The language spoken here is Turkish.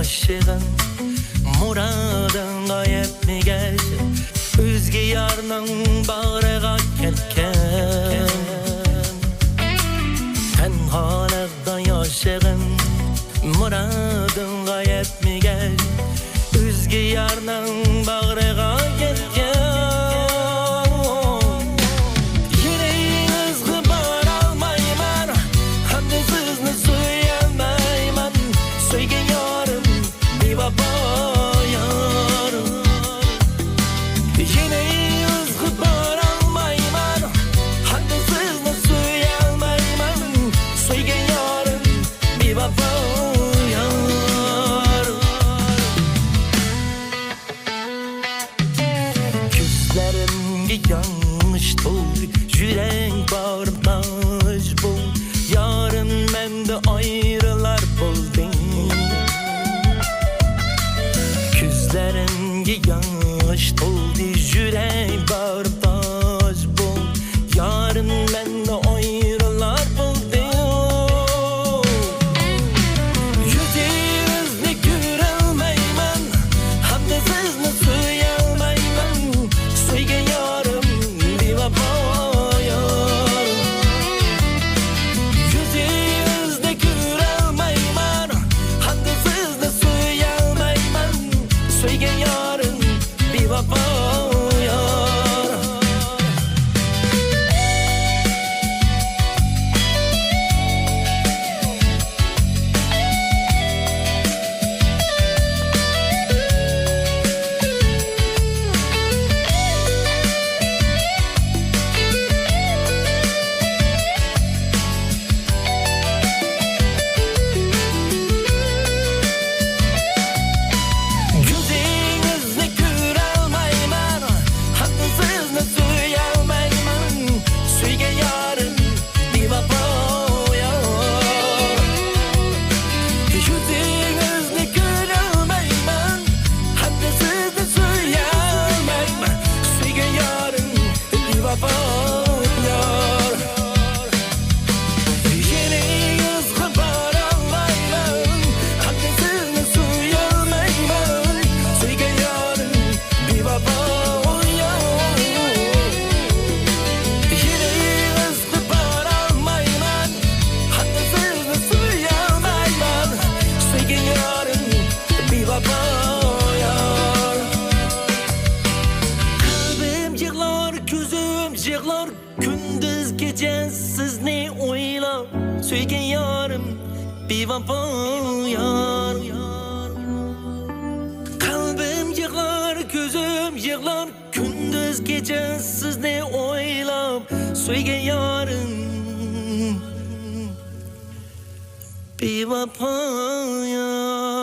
aşığın Muradın gayet mi gelsin Üzgü yarının bağrığa ketken Tenhalıkta yaşığın Muradın gayet mi gelsin Üzgü yarının bağrığa ketken yanlış oldu Yürek bağırmaz bu Yarın mende ayrılar buldum Küzlerimge yanlış oldu Yürek bağırmaz bu Yarın mende ayrılar buldum Yüzünüzde görelmeymen Hem de sizni söylemeymen Söygen yarım bir vefayar Yüzünüzde görelmeymen Hem de sizni söylemeymen Söygen yarım bir vefayar Yığlar gündüz gece sizni oylab Söygen yarım bir vefo yar Kalbim yığlar gözüm yığlar gündüz gece sizni oylab Söygen yarım bir vefo yar